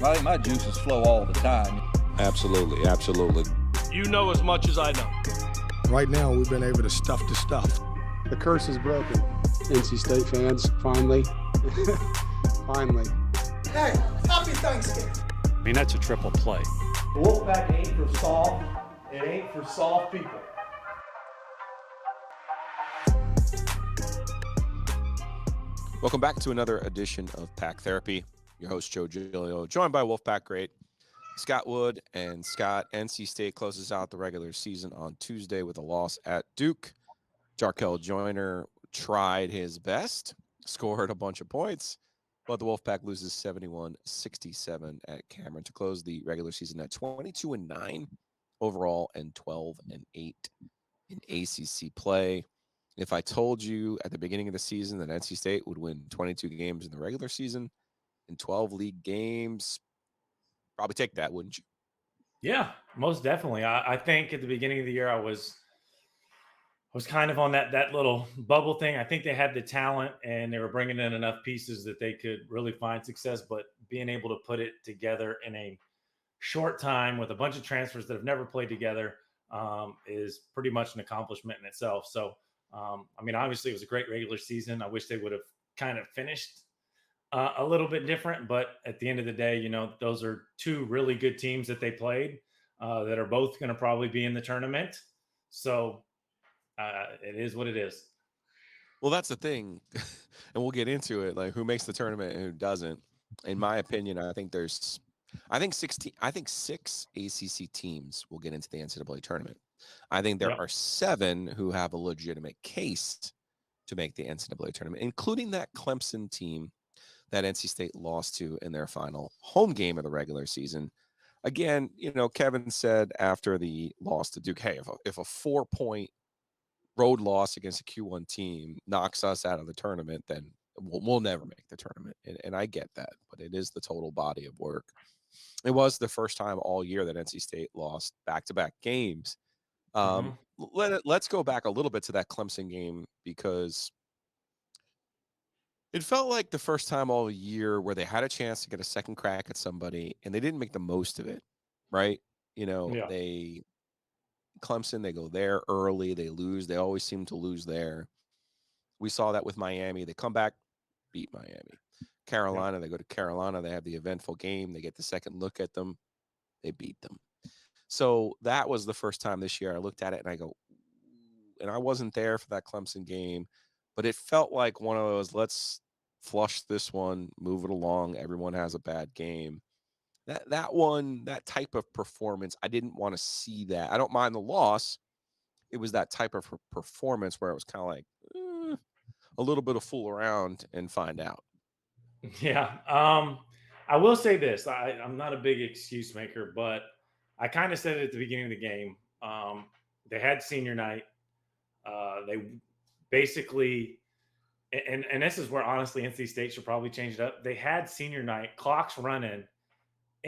I think my juices flow all the time. Absolutely, absolutely. You know as much as I know. Right now, we've been able to stuff the stuff. The curse is broken. NC State fans, finally. Finally. Hey, happy Thanksgiving. I mean, that's a triple play. The Wolfpack ain't for soft. It ain't for soft people. Welcome back to another edition of Pack Therapy. Your host, Joe Giglio, joined by Wolfpack great Scott Wood. And Scott, NC State closes out the regular season on Tuesday with a loss at Duke. Jarkel Joyner tried his best, scored a bunch of points, but the Wolfpack loses 71-67 at Cameron to close the regular season at 22-9 overall and 12-8 in ACC play. If I told you at the beginning of the season that NC State would win 22 games in the regular season and 12 league games, probably take that, wouldn't you? Yeah, most definitely. I think at the beginning of the year, I was kind of on that little bubble thing. I think they had the talent and they were bringing in enough pieces that they could really find success, but being able to put it together in a short time with a bunch of transfers that have never played together is pretty much an accomplishment in itself. So, I mean, obviously it was a great regular season. I wish they would have kind of finished a little bit different, but at the end of the day, you know, those are two really good teams that they played that are both going to probably be in the tournament. So it is what it is. Well, that's the thing. And we'll get into it, like who makes the tournament and who doesn't. In my opinion, I think six ACC teams will get into the NCAA tournament. I think there are 7 who have a legitimate case to make the NCAA tournament, including that Clemson team that NC State lost to in their final home game of the regular season. Again, you know, Kevin said after the loss to Duke, hey, if a 4-point road loss against a Q1 team knocks us out of the tournament, then we'll never make the tournament. And I get that, but it is the total body of work. It was the first time all year that NC State lost back-to-back games. Let's go back a little bit to that Clemson game because it felt like the first time all year where they had a chance to get a second crack at somebody and they didn't make the most of it, right? You know, Clemson, they go there early, they lose. They always seem to lose there. We saw that with Miami. They come back, beat Miami. Carolina, they go to Carolina. They have the eventful game. They get the second look at them. They beat them. So that was the first time this year I looked at it and I go, and I wasn't there for that Clemson game, but it felt like one of those, let's flush this one, move it along. Everyone has a bad game. That type of performance, I didn't want to see that. I don't mind the loss. It was that type of performance where it was kind of like a little bit of fool around and find out. Yeah. I will say this. I'm not a big excuse maker, but I kind of said it at the beginning of the game. They had senior night. They basically, and this is where honestly NC State should probably change it up. They had senior night, clock's running.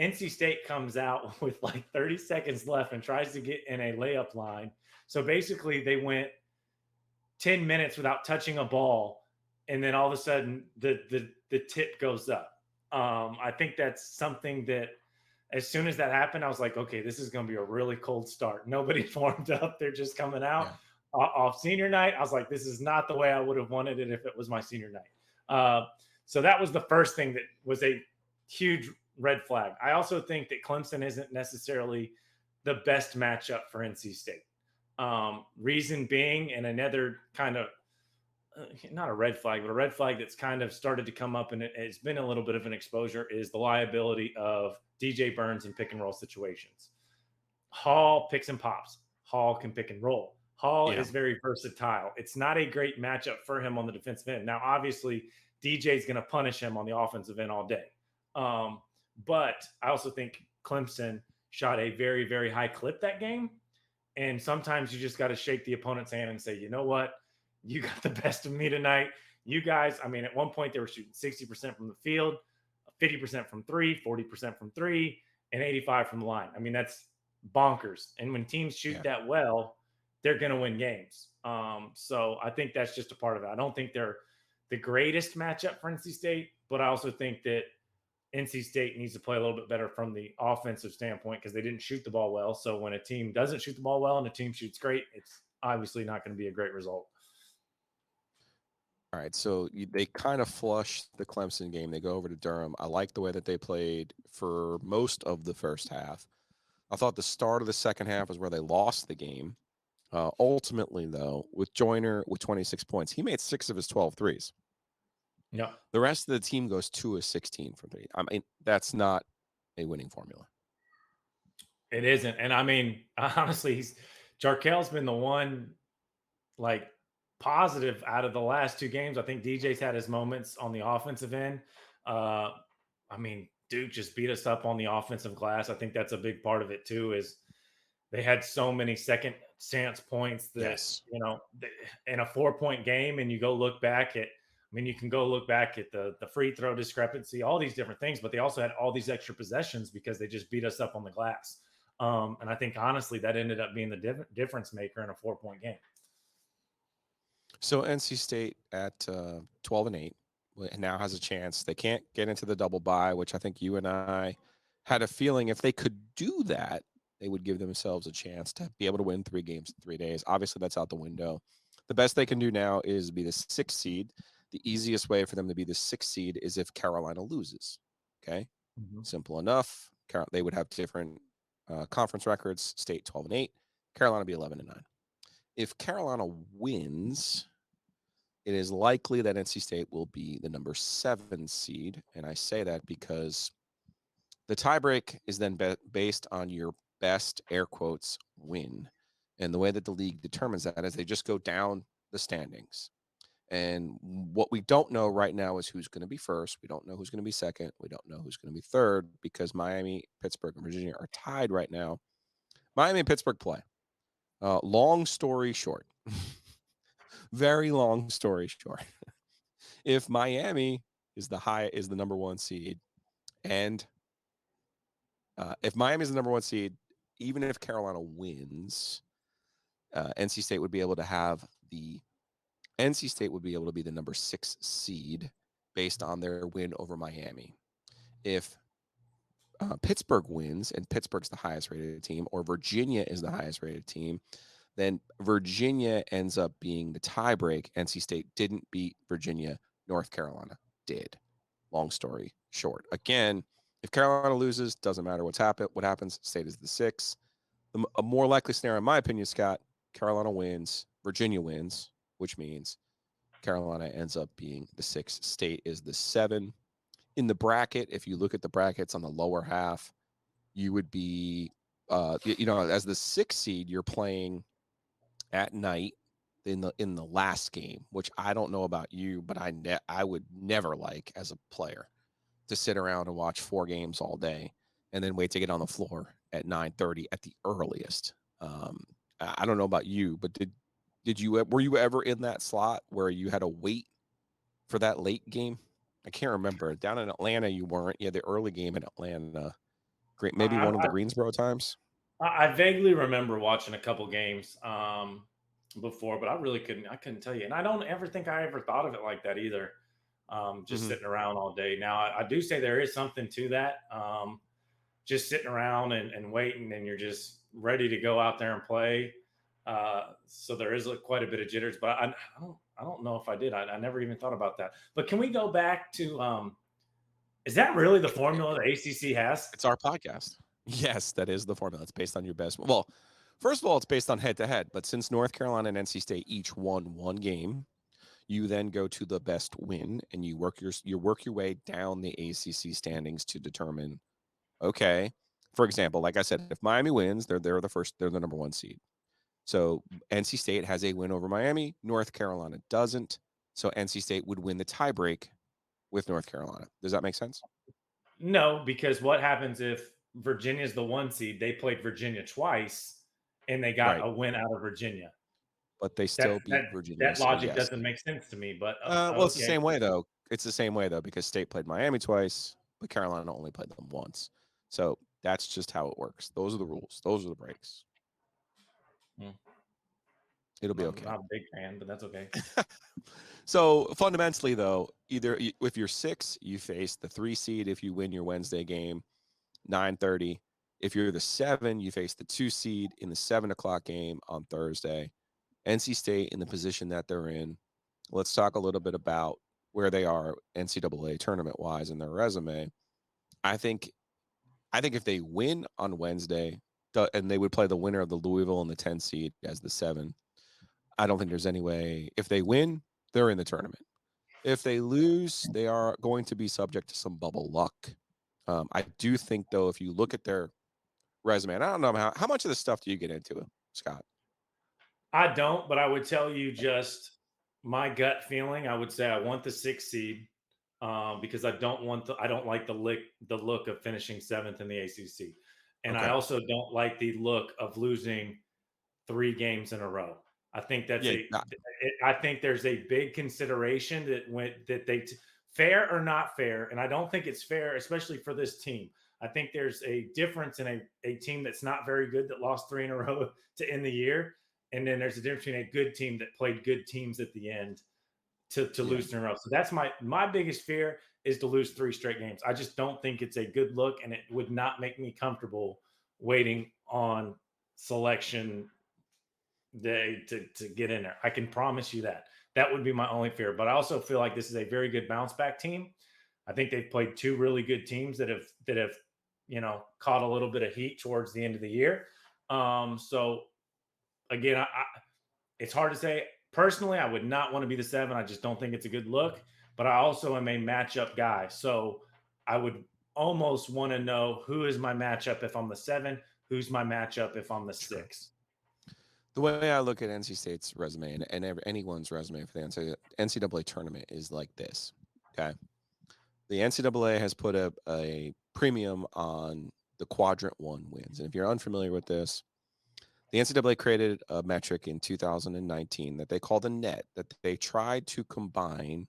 NC State comes out with like 30 seconds left and tries to get in a layup line. So basically they went 10 minutes without touching a ball. And then all of a sudden the tip goes up. I think that's something that as soon as that happened, I was like, okay, this is going to be a really cold start. Nobody's warmed up. They're just coming out off senior night. I was like, this is not the way I would have wanted it if it was my senior night. So that was the first thing that was a huge red flag. I also think that Clemson isn't necessarily the best matchup for NC State. Reason being, and another kind of, not a red flag, but a red flag that's kind of started to come up and it's been a little bit of an exposure is the liability of DJ Burns in pick and roll situations. Hall picks and pops. Hall can pick and roll. Hall is very versatile. It's not a great matchup for him on the defensive end. Now, obviously, DJ is going to punish him on the offensive end all day. But I also think Clemson shot a very, very high clip that game. And sometimes you just got to shake the opponent's hand and say, you know what? You got the best of me tonight. You guys, I mean, at one point they were shooting 60% from the field, 50% from 3, 40% from 3, and 85 from the line. I mean, that's bonkers. And when teams shoot that well, they're going to win games. So I think that's just a part of it. I don't think they're the greatest matchup for NC State, but I also think that NC State needs to play a little bit better from the offensive standpoint because they didn't shoot the ball well. So when a team doesn't shoot the ball well and a team shoots great, it's obviously not going to be a great result. All right, so they kind of flush the Clemson game. They go over to Durham. I like the way that they played for most of the first half. I thought the start of the second half was where they lost the game. Ultimately, though, with Joyner with 26 points, he made 6 of his 12 threes. Yeah. The rest of the team goes 2 of 16 from 3. I mean, that's not a winning formula. It isn't. And I mean, honestly, Jarkel's been the one like positive out of the last 2 games. I think DJ's had his moments on the offensive end. I mean, Duke just beat us up on the offensive glass. I think that's a big part of it too, is they had so many second chance points that, Yes. you know, in a 4-point game, and you go look back at, I mean, you can go look back at the free throw discrepancy, all these different things, but they also had all these extra possessions because they just beat us up on the glass. And I think, honestly, that ended up being the difference maker in a 4-point game. So NC State at 12-8 now has a chance. They can't get into the double bye, which I think you and I had a feeling if they could do that, they would give themselves a chance to be able to win 3 games in 3 days. Obviously, that's out the window. The best they can do now is be the 6th seed. The easiest way for them to be the 6th seed is if Carolina loses. Okay, Simple enough. They would have different conference records. State 12-8, Carolina be 11-9. If Carolina wins, it is likely that NC State will be the number 7 seed, and I say that because the tiebreak is then based on your best, air quotes, win. And the way that the league determines that is they just go down the standings. And what we don't know right now is who's going to be first. We don't know who's going to be second. We don't know who's going to be third because Miami, Pittsburgh, and Virginia are tied right now. Miami and Pittsburgh play. Long story short, very long story short, if Miami is the number 1 seed, and if Miami is the number 1 seed, even if Carolina wins, NC State would be able to be the number 6 seed based on their win over Miami. If Pittsburgh wins and Pittsburgh's the highest rated team, or Virginia is the highest rated team, then Virginia ends up being the tiebreak. NC State didn't beat Virginia. North Carolina did. Long story short. Again, if Carolina loses, doesn't matter what happens. State is the 6. A more likely scenario, in my opinion, Scott, Carolina wins, Virginia wins, which means Carolina ends up being the 6. State is the 7. In the bracket, if you look at the brackets on the lower half, you would be, as the 6th seed, you're playing at night in the last game, which I don't know about you, but I would never like as a player to sit around and watch 4 games all day and then wait to get on the floor at 9:30 at the earliest. I don't know about you, but were you ever in that slot where you had to wait for that late game? I can't remember. Down in Atlanta, you weren't. You had the early game in Atlanta. Great, maybe one of the Greensboro times. I vaguely remember watching a couple games before, but I couldn't tell you. And I don't ever think I ever thought of it like that either. Just sitting around all day. Now, I do say there is something to that. Just sitting around and waiting, and you're just ready to go out there and play. So there is quite a bit of jitters, but I don't know if I did. I never even thought about that. But can we go back to is that really the formula the ACC has? It's our podcast. Yes, that is the formula. It's based on your best. Well, first of all, it's based on head-to-head. But since North Carolina and NC State each won 1 game, you then go to the best win, and you work your way down the ACC standings to determine. Okay, for example, like I said, if Miami wins, they're the number 1 seed. So NC State has a win over Miami. North Carolina doesn't. So NC State would win the tiebreak with North Carolina. Does that make sense? No, because what happens if Virginia's the 1 seed? They played Virginia twice, and they got a win out of Virginia. But they still beat Virginia. That logic doesn't make sense to me. But well, it's the same way though. It's the same way though because State played Miami twice, but Carolina only played them once. So that's just how it works. Those are the rules. Those are the breaks. It'll be I'm okay. not a big fan, but that's okay. So fundamentally, though, if you're 6, you face the 3 seed if you win your Wednesday game, 9:30. If you're the 7, you face the 2 seed in the 7 o'clock game on Thursday. NC State in the position that they're in. Let's talk a little bit about where they are NCAA tournament wise in their resume. I think if they win on Wednesday, and they would play the winner of the Louisville and the 10 seed as the 7, I don't think there's any way. If they win, they're in the tournament. If they lose, they are going to be subject to some bubble luck. I do think, though, if you look at their resume, and I don't know how much of this stuff do you get into, Scott? I don't, but I would tell you just my gut feeling. I would say I want the 6 seed because I don't like the look of finishing 7th in the ACC, and I Okay. also don't like the look of losing 3 games in a row. I think that's Yeah, I think there's a big consideration fair or not fair, and I don't think it's fair, especially for this team. I think there's a difference in a team that's not very good that lost 3 in a row to end the year, and then there's a difference between a good team that played good teams at the end to lose 3 in a row. So that's my biggest fear is to lose 3 straight games. I just don't think it's a good look, and it would not make me comfortable waiting on selection day to get in there. I can promise you that. That would be my only fear. But I also feel like this is a very good bounce back team. I think they've played 2 really good teams that have caught a little bit of heat towards the end of the year. So again, it's hard to say. Personally, I would not want to be the 7. I just don't think it's a good look. But I also am a matchup guy. So I would almost want to know who is my matchup if I'm the 7, who's my matchup if I'm the 6. The way I look at NC State's resume and anyone's resume for the NCAA tournament is like this. Okay. The NCAA has put a premium on the quadrant 1 wins. And if you're unfamiliar with this, the NCAA created a metric in 2019 that they call the net, that they tried to combine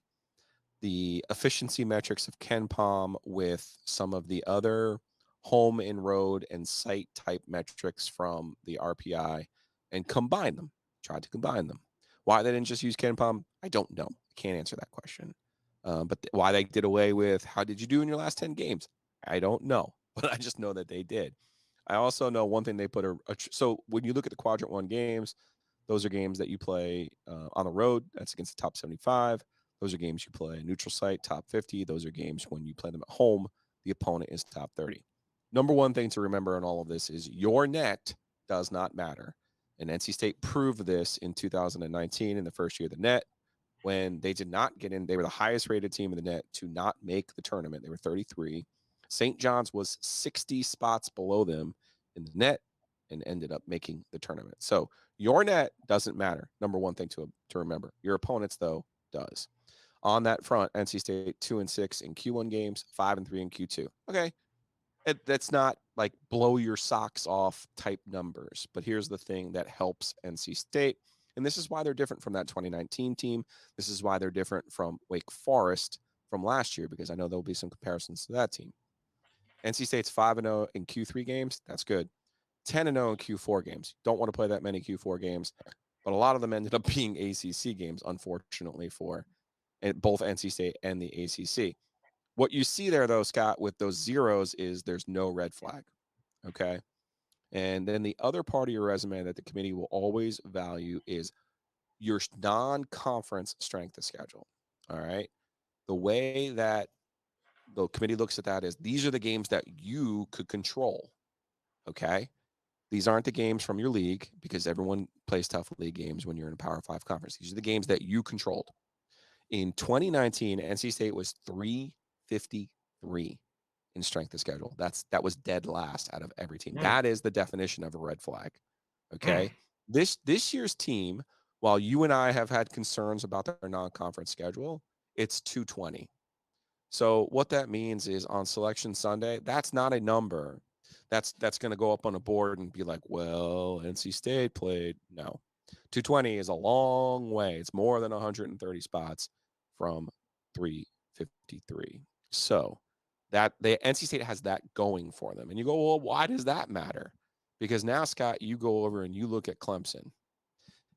the efficiency metrics of KenPom with some of the other home and road and site type metrics from the RPI and combine them, tried to combine them. Why they didn't just use KenPom, I don't know. I can't answer that question. But why they did away with how did you do in your last 10 games? I don't know, but I just know that they did. I also know one thing they put so when you look at the quadrant 1 games, those are games that you play on the road. That's against the top 75. Those are games you play neutral site, top 50. Those are games when you play them at home, the opponent is top 30. Number one thing to remember in all of this is your net does not matter. And NC State proved this in 2019 in the first year of the net when they did not get in. They were the highest rated team in the net to not make the tournament. They were 33. St. John's was 60 spots below them in the net and ended up making the tournament. So your net doesn't matter. Number one thing to remember. Your opponents, though, does. On that front, NC State 2-6 in Q1 games, 5-3 in Q2. Okay. That's not like blow your socks off type numbers. But here's the thing that helps NC State. And this is why they're different from that 2019 team. This is why they're different from Wake Forest from last year, because I know there'll be some comparisons to that team. NC State's 5-0 in Q3 games. That's good. 10-0 in Q4 games. Don't want to play that many Q4 games, but a lot of them ended up being ACC games, unfortunately, for both NC State and the ACC. What you see there, though, Scott, with those zeros is there's no red flag, okay? And then the other part of your resume that the committee will always value is your non-conference strength of schedule, all right? The way that the committee looks at that is these are the games that you could control, okay? These aren't the games from your league because everyone plays tough league games when you're in a Power 5 conference. These are the games that you controlled. In 2019, NC State was 353 in strength of schedule. That was dead last out of every team. That is the definition of a red flag. Okay. This year's team, while you and I have had concerns about their non-conference schedule, it's 220. So what that means is on Selection Sunday, that's not a number that's going to go up on a board and be like, well, NC State played. No. 220 is a long way. It's more than 130 spots from 353. So that the NC State has that going for them. And you go, well, why does that matter? Because now, Scott, you go over and you look at Clemson.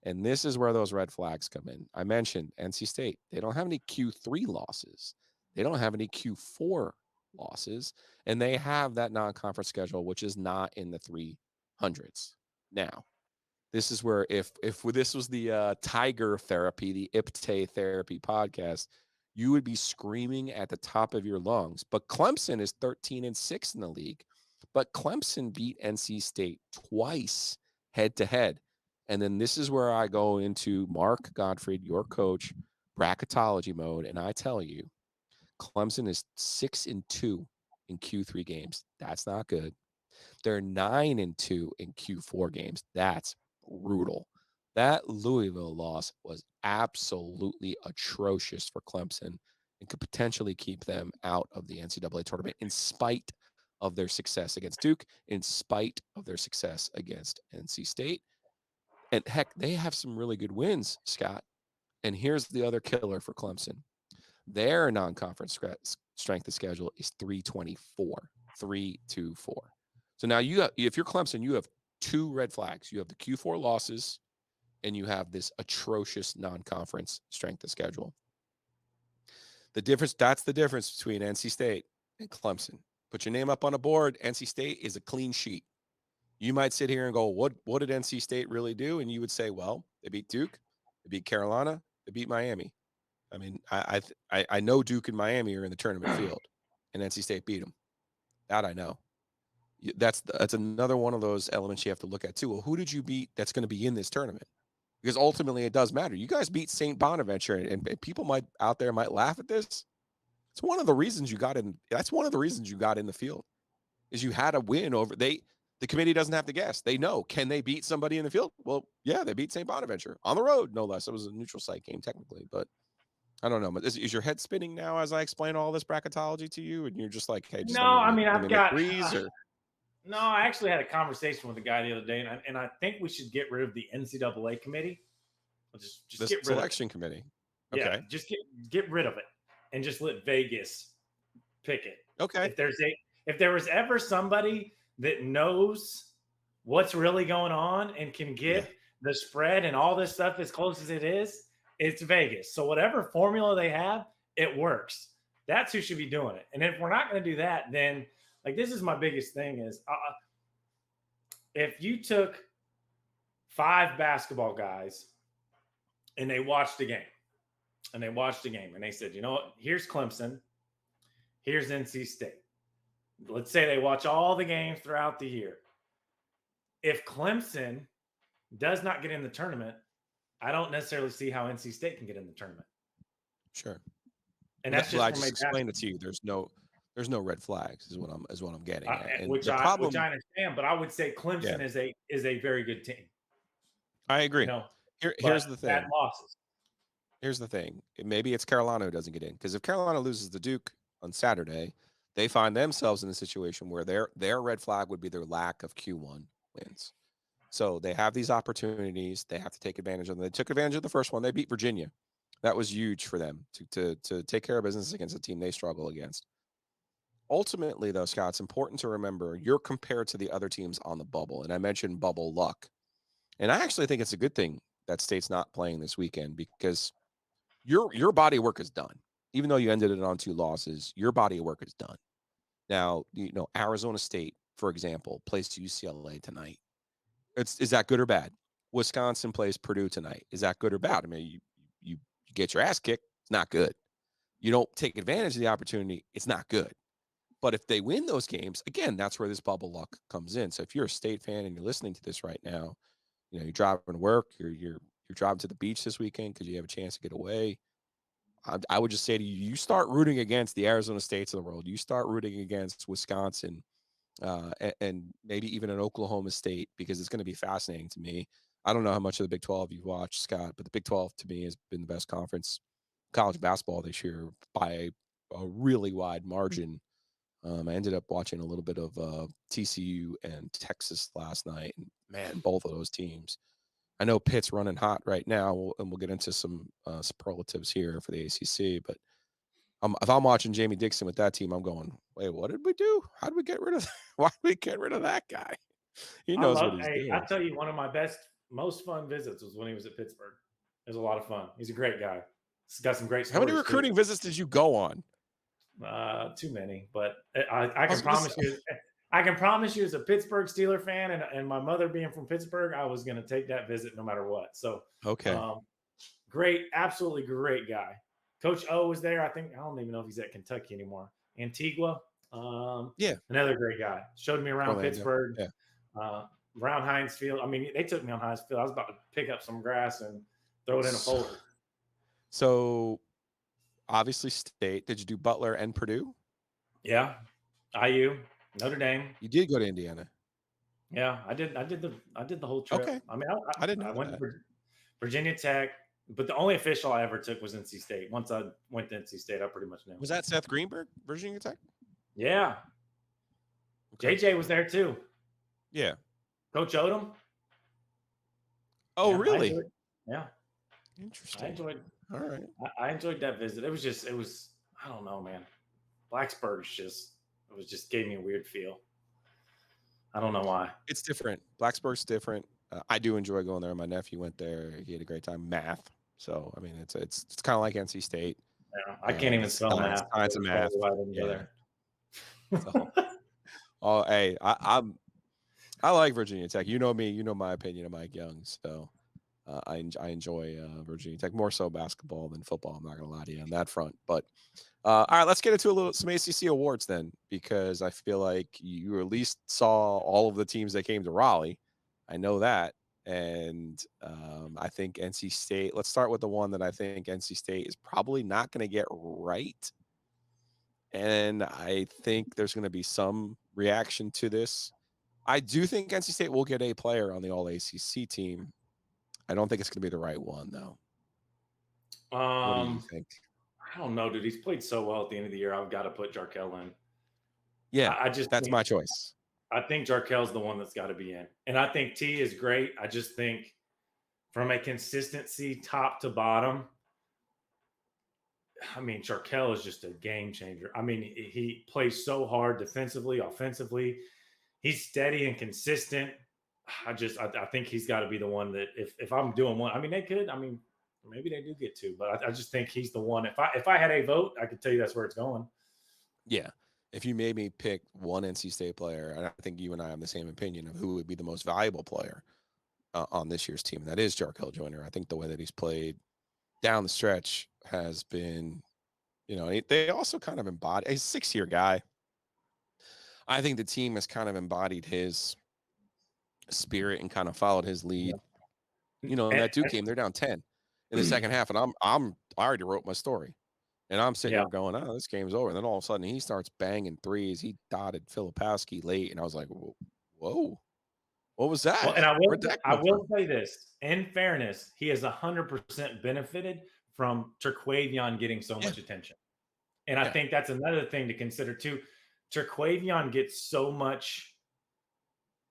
And this is where those red flags come in. I mentioned NC State. They don't have any Q3 losses. They don't have any Q4 losses. And they have that non-conference schedule, which is not in the 300s. Now, this is where if this was the Tiger Therapy, the IPTE Therapy podcast, you would be screaming at the top of your lungs. But Clemson is 13-6 in the league. But Clemson beat NC State twice head-to-head. And then this is where I go into Mark Gottfried, your coach, bracketology mode, and I tell you, Clemson is 6-2 in Q3 games. That's not good. They're 9-2 in Q4 games. That's brutal. That Louisville loss was absolutely atrocious for Clemson and could potentially keep them out of the NCAA tournament in spite of their success against Duke, in spite of their success against NC State. And heck, they have some really good wins, Scott. And here's the other killer for Clemson. Their non-conference strength of schedule is 324, 324. So now if you're Clemson, you have two red flags. You have the Q4 losses, and you have this atrocious non-conference strength of schedule. That's the difference between NC State and Clemson. Put your name up on a board. NC State is a clean sheet. You might sit here and go, what did NC State really do? And you would say, well, they beat Duke, they beat Carolina, they beat Miami. I mean, I know Duke and Miami are in the tournament field, and NC State beat them. That I know. That's another one of those elements you have to look at too. Well, who did you beat that's going to be in this tournament? Because ultimately it does matter. You guys beat St. Bonaventure, and people out there might laugh at this. It's one of the reasons you got in. That's one of the reasons you got in the field, is you had a win over the committee doesn't have to guess. They know. Can they beat somebody in the field? Well, yeah, they beat St. Bonaventure on the road, no less. It was a neutral site game technically, but I don't know. Is your head spinning now as I explain all this bracketology to you, and you're just like, hey, just no, I mean, No, I actually had a conversation with a guy the other day, and I think we should get rid of the NCAA committee. Just the get rid selection committee. Okay. Yeah, just get rid of it and just let Vegas pick it. Okay. If there was ever somebody that knows what's really going on and can get the spread and all this stuff as close as it is, it's Vegas. So whatever formula they have, it works. That's who should be doing it. And if we're not going to do that, then this is my biggest thing is if you took 5 basketball guys and they watched the game and they said, you know what, here's Clemson, here's NC State. Let's say they watch all the games throughout the year. If Clemson does not get in the tournament, I don't necessarily see how NC State can get in the tournament. Sure. And that's just I just explained it to you. There's no red flags is what I'm getting at. And which I understand, but I would say Clemson is a very good team. I agree. Here's the thing. Bad losses. Here's the thing. Maybe it's Carolina who doesn't get in, because if Carolina loses to Duke on Saturday, they find themselves in a situation where their red flag would be their lack of Q1 wins. So they have these opportunities. They have to take advantage of them. They took advantage of the first one. They beat Virginia. That was huge for them to take care of business against a team they struggle against. Ultimately, though, Scott, it's important to remember you're compared to the other teams on the bubble. And I mentioned bubble luck. And I actually think it's a good thing that State's not playing this weekend, because your body of work is done. Even though you ended it on 2 losses, your body of work is done. Now, Arizona State, for example, plays UCLA tonight. Is that good or bad? Wisconsin plays Purdue tonight. Is that good or bad? I mean, you get your ass kicked. It's not good. You don't take advantage of the opportunity. It's not good. But if they win those games, again, that's where this bubble luck comes in. So if you're a State fan and you're listening to this right now, you're driving to work, you're driving to the beach this weekend because you have a chance to get away. I would just say to you, you start rooting against the Arizona States of the world. You start rooting against Wisconsin and maybe even an Oklahoma State, because it's going to be fascinating to me. I don't know how much of the Big 12 you've watched, Scott, but the Big 12 to me has been the best conference college basketball this year by a really wide margin. I ended up watching a little bit of TCU and Texas last night. And man, both of those teams. I know Pitt's running hot right now, and we'll get into some superlatives here for the ACC. But if I'm watching Jamie Dixon with that team, I'm going, wait, what did we do? How did we get rid of? Why did we get rid of that guy? He knows what he's doing. I'll tell you, one of my best most fun visits was when he was at Pittsburgh. It was a lot of fun. He's a great guy. He's got some great stories. How many recruiting visits did you go on? Too many, but I can promise you. I can promise you, as a Pittsburgh Steeler fan, and my mother being from Pittsburgh, I was going to take that visit no matter what. So, okay, great, absolutely great guy. Coach O was there. I don't even know if he's at Kentucky anymore. Antigua, another great guy. Showed me around Orlando. Pittsburgh, around Heinz Field. I mean, they took me on Heinz Field. I was about to pick up some grass and throw it in a folder. So, obviously, State. Did you do Butler and Purdue? Yeah, IU, Notre Dame. You did go to Indiana. Yeah, I did the whole trip. Okay. I mean, I didn't know I went that. to Virginia Tech, but the only official I ever took was NC State. Once I went to NC State, I pretty much knew. Was that Seth Greenberg, Virginia Tech? Yeah. Okay. JJ was there too. Yeah. Coach Odom. Oh, Yeah, really? Yeah. Interesting. All right. I enjoyed that visit. It was I don't know, man. Blacksburg's just gave me a weird feel. I don't know why. It's different. Blacksburg's different. I do enjoy going there. My nephew went there. He had a great time. Math. So I mean, it's kind of like NC State. Yeah, I can't even spell math. Science and math. Yeah. So, hey, I like Virginia Tech. You know me. You know my opinion of Mike Young. So I enjoy Virginia Tech more so basketball than football. I'm not gonna lie to you on that front. But all right, let's get into some ACC awards then, because I feel like you at least saw all of the teams that came to Raleigh. I know that. And I think NC State, let's start with the one that I think NC State is probably not going to get right. And I think there's going to be some reaction to this. I do think NC State will get a player on the All-ACC team. I don't think it's going to be the right one, though. What do you think? I don't know, dude. He's played so well at the end of the year. I've got to put Jarkel in. Yeah, that's my choice. I think Jarkel's the one that's got to be in. And I think T is great. I just think from a consistency top to bottom, I mean, Jarkel is just a game changer. I mean, he plays so hard defensively, offensively. He's steady and consistent. I think he's got to be the one that if I'm doing one, I mean, they could. I mean, maybe they do get two, but I just think he's the one. If I had a vote, I could tell you that's where it's going. Yeah. If you made me pick one NC State player, and I think you and I have the same opinion of who would be the most valuable player on this year's team, that is Jarkel Joyner. I think the way that he's played down the stretch has been, they also kind of embody. He's a 6-year guy. I think the team has kind of embodied his spirit and kind of followed his lead. In that Duke game, they're down 10 in the second half, and I already wrote my story. And I'm sitting there going, oh, this game's over. And then all of a sudden he starts banging threes. He dotted Filipowski late. And I was like, whoa, what was that? Well, and I will say this, in fairness, he has 100% benefited from Terquavion getting so much attention. And I think that's another thing to consider too. Terquavion gets so much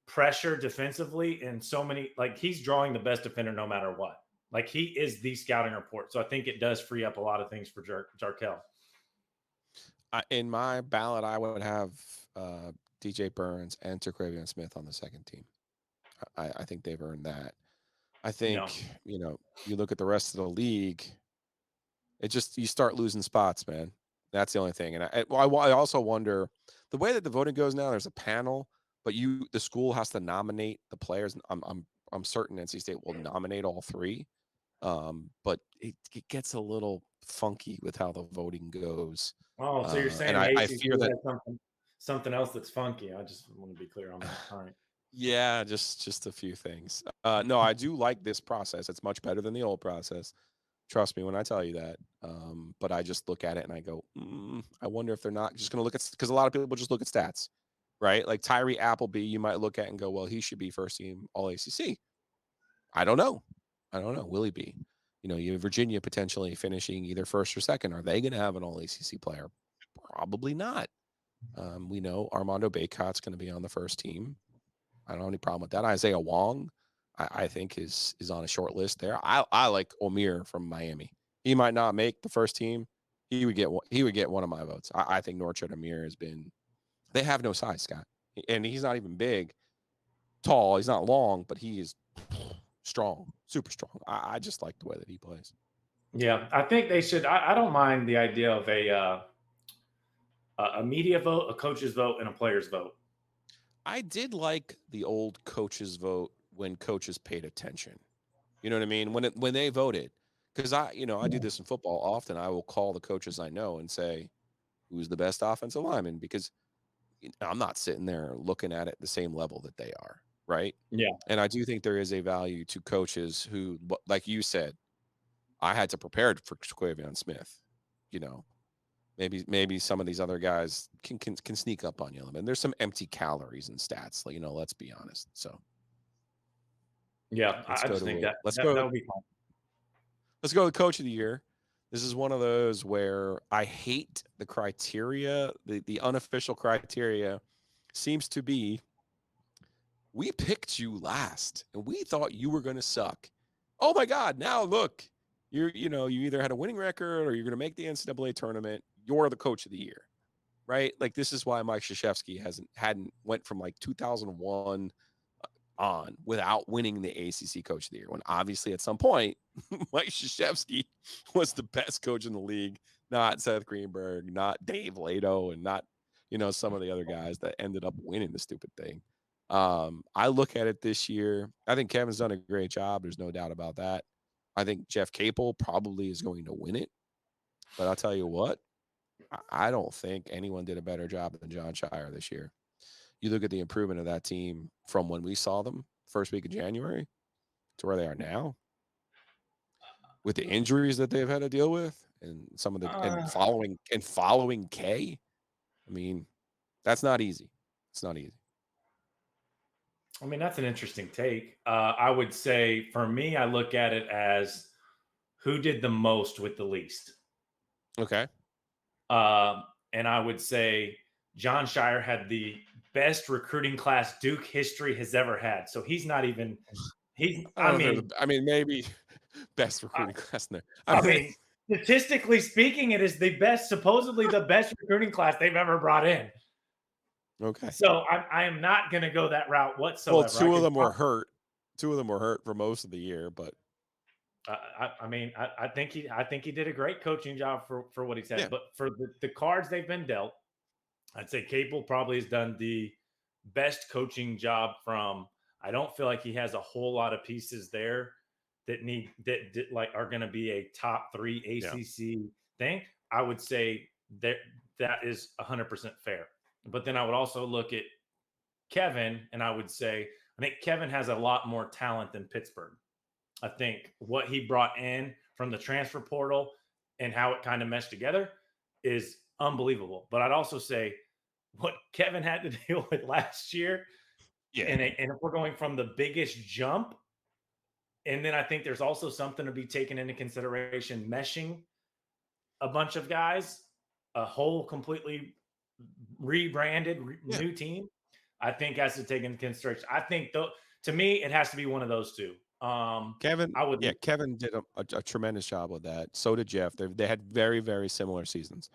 pressure defensively and so many, like he's drawing the best defender no matter what. Like he is the scouting report. So I think it does free up a lot of things for Jarkel. In my ballot, I would have DJ Burns and Terquavion Smith on the second team. I think they've earned that. I think, you look at the rest of the league, you start losing spots, man. That's the only thing. And I also wonder the way that the voting goes now, there's a panel, but the school has to nominate the players. I'm certain NC State will nominate all three. But it gets a little funky with how the voting goes. Oh, so you're saying I fear that something else that's funky. I just want to be clear on that. All right. Yeah, just a few things. No, I do like this process. It's much better than the old process. Trust me when I tell you that. But I just look at it and I go, I wonder if they're not just going to look at, because a lot of people just look at stats, right? Like Tyree Appleby, you might look at and go, well, he should be first team All ACC. I don't know. Will he be? You have Virginia potentially finishing either first or second. Are they going to have an All ACC player? Probably not. We know Armando Baycott's going to be on the first team. I don't have any problem with that. Isaiah Wong, I think is on a short list there. I like Omir from Miami. He might not make the first team. He would get one of my votes. I think Norchad Amir has been. They have no size, Scott, and he's not even big, tall. He's not long, but he is strong, super strong. I just like the way that he plays. Yeah, I think they should. I don't mind the idea of a media vote, a coach's vote, and a player's vote. I did like the old coaches vote when coaches paid attention. You know what I mean? When they voted, because I do this in football often. I will call the coaches I know and say, who's the best offensive lineman? Because I'm not sitting there looking at it the same level that they are, right? Yeah. And I do think there is a value to coaches who, like you said, I had to prepare for Quavion Smith. Maybe some of these other guys can sneak up on you. And there's some empty calories and stats. Let's be honest. So yeah, I just think that would be fun. Let's go with Coach of the Year. This is one of those where I hate the criteria. The unofficial criteria seems to be, we picked you last and we thought you were going to suck. Oh my God. Now look, you either had a winning record or you're going to make the NCAA tournament. You're the Coach of the Year, right? Like, this is why Mike Krzyzewski hadn't went from like 2001 on without winning the ACC Coach of the Year, when obviously at some point Mike Krzyzewski was the best coach in the league, not Seth Greenberg, not Dave Lato, and not some of the other guys that ended up winning the stupid thing. I look at it this year. I think Kevin's done a great job. There's no doubt about that. I think Jeff Capel probably is going to win it, but I'll tell you what, I don't think anyone did a better job than John Shire this year. You look at the improvement of that team from when we saw them first week of January to where they are now, with the injuries that they've had to deal with and some of the following K. I mean, that's not easy. It's not easy. I mean, that's an interesting take. I would say for me, I look at it as who did the most with the least. Okay. And I would say John Shire had the best recruiting class Duke history has ever had. So he's not even. Maybe best recruiting class in there. I mean, statistically speaking, it is supposedly the best recruiting class they've ever brought in. Okay. So I am not going to go that route whatsoever. Well, two of them were hurt. Two of them were hurt for most of the year, but I think he did a great coaching job for what he said. Yeah. But for the cards they've been dealt, I'd say Capel probably has done the best coaching job from. I don't feel like he has a whole lot of pieces there that are going to be a top 3 ACC thing. I would say that is 100% fair. But then I would also look at Kevin and I would say, I think Kevin has a lot more talent than Pittsburgh. I think what he brought in from the transfer portal and how it kind of meshed together is unbelievable. But I'd also say what Kevin had to deal with last year. Yeah. And if we're going from the biggest jump, and then I think there's also something to be taken into consideration, meshing a bunch of guys, a whole completely rebranded new team, I think has to take into consideration. I think to me, it has to be one of those two. Kevin did a tremendous job with that. So did Jeff. They had very, very similar seasons.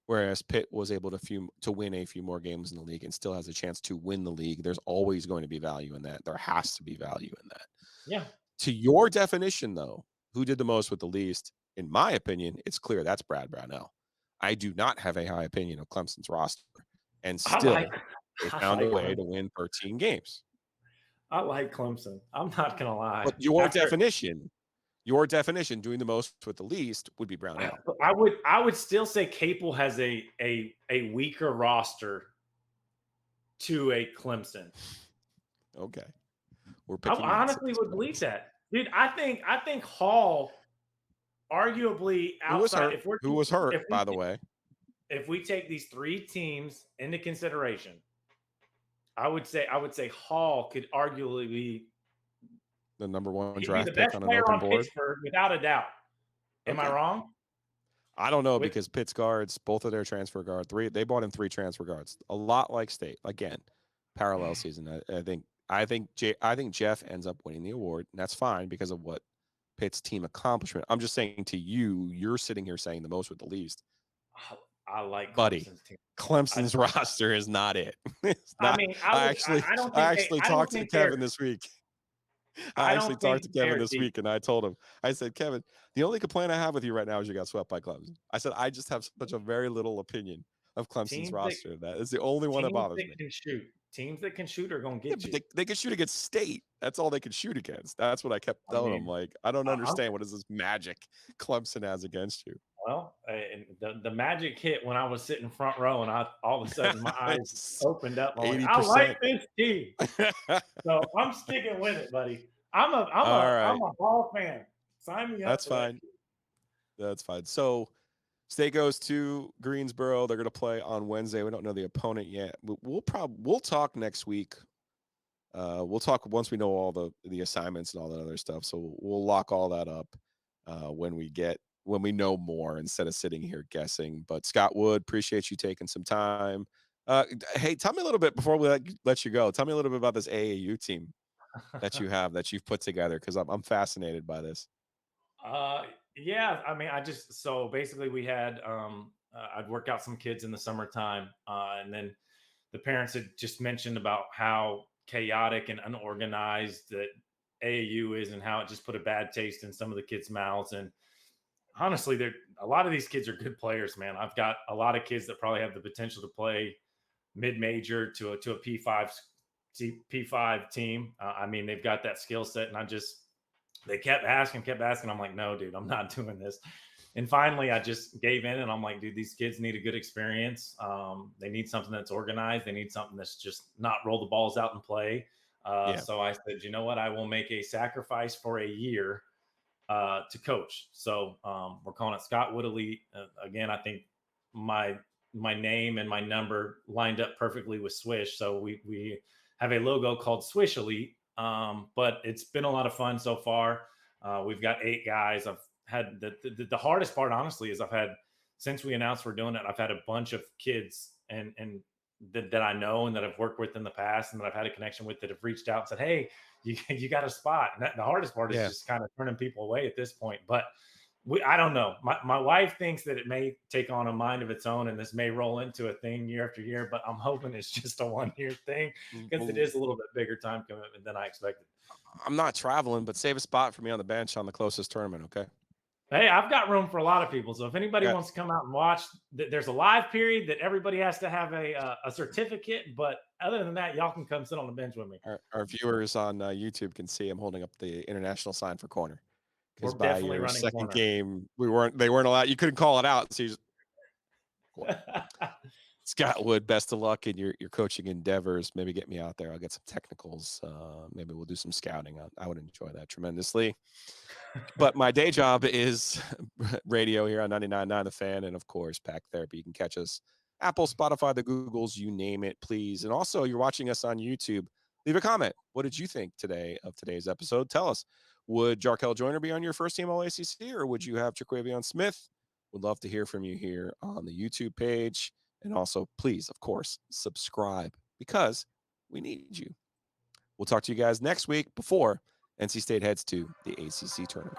Whereas Pitt was able to win a few more games in the league and still has a chance to win the league. There's always going to be value in that. There has to be value in that. Yeah. To your definition, though, who did the most with the least? In my opinion, it's clear that's Brad Brownell. I do not have a high opinion of Clemson's roster, and still they found a way to win 13 games. I like Clemson. I'm not going to lie. But your definition, doing the most with the least would be Brownell. I would still say Capel has a weaker roster to a Clemson. Okay. I honestly would believe that. Dude, I think Hall arguably outside who was hurt, by the way. If we take these 3 teams into consideration, I would say Hall could arguably be the number 1 draft pick on an open board. Pittsburgh, without a doubt. Am I wrong? I don't know, because Pitt's guards, both of their transfer guards, they bought in 3 transfer guards. A lot like State. Again, parallel season. I think Jeff ends up winning the award, and that's fine because of what Pitt's team accomplishment. I'm just saying to you, you're sitting here saying the most with the least. I like Clemson's team. Clemson's roster is not it. It's not, I actually talked to Kevin this week. I don't actually think talked to Kevin they're this deep. week, and I told him, I said, Kevin, the only complaint I have with you right now is you got swept by Clemson. I said, I just have such a very little opinion of Clemson's Teams roster. That is the only one that bothers me. Teams that can shoot are going to Yeah, get but you. they can shoot against State. That's all they can shoot against. That's what I kept I telling him. mean, Like, I don't I'm understand what is this magic Clemson has against you. Well, and the magic hit when I was sitting front row, and all of a sudden my eyes opened up. I'm like, I 80%. like this team, so I'm sticking with it, buddy. I'm All right. a Ball fan. Sign me up. That's for that. fine. That's fine. So State goes to Greensboro. They're going to play on Wednesday. We don't know the opponent yet. We'll talk next week. We'll talk once we know all the assignments and all that other stuff. So we'll lock all that up when we know more instead of sitting here guessing. But Scott Wood, appreciate you taking some time. Hey, tell me a little bit before we let you go. Tell me a little bit about this AAU team that you've put together, because I'm fascinated by this. Yeah, I mean, so basically we had I'd work out some kids in the summertime, and then the parents had just mentioned about how chaotic and unorganized that AAU is, and how it just put a bad taste in some of the kids' mouths. And honestly, a lot of these kids are good players, man. I've got a lot of kids that probably have the potential to play mid-major to a P5 team. I mean, they've got that skill set, and they kept asking. I'm like, no, dude, I'm not doing this. And finally, I just gave in, and I'm like, dude, these kids need a good experience. They need something that's organized. They need something that's just not roll the balls out and play. So I said, you know what? I will make a sacrifice for a year to coach. So we're calling it Scott Wood Elite. Again, I think my name and my number lined up perfectly with Swish. So we have a logo called Swish Elite. But it's been a lot of fun so far. We've got 8 guys. I've had the hardest part, honestly, is since we announced we're doing it, I've had a bunch of kids and that I know and that I've worked with in the past and that I've had a connection with that have reached out and said, hey, you got a spot. And the hardest part is just kind of turning people away at this point. But I don't know. My wife thinks that it may take on a mind of its own, and this may roll into a thing year after year, but I'm hoping it's just a 1-year thing, because it is a little bit bigger time commitment than I expected. I'm not traveling, but save a spot for me on the bench on the closest tournament, okay? Hey, I've got room for a lot of people. So if anybody wants to come out and watch, there's a live period that everybody has to have a certificate. But other than that, y'all can come sit on the bench with me. Our viewers on YouTube can see I'm holding up the international sign for corner. Because We're by definitely your running second corner. game, they weren't allowed. You couldn't call it out. So Scott Wood, best of luck in your coaching endeavors. Maybe get me out there. I'll get some technicals. Maybe we'll do some scouting. I would enjoy that tremendously. But my day job is radio here on 99.9 The Fan, and of course, Pack Therapy. You can catch us Apple, Spotify, the Googles, you name it, please. And also, you're watching us on YouTube. Leave a comment. What did you think of today's episode? Tell us. Would Jarkel Joyner be on your first team All-ACC, or would you have Jaquavion Smith? Would love to hear from you here on the YouTube page. And also, please, of course, subscribe, because we need you. We'll talk to you guys next week before NC State heads to the ACC tournament.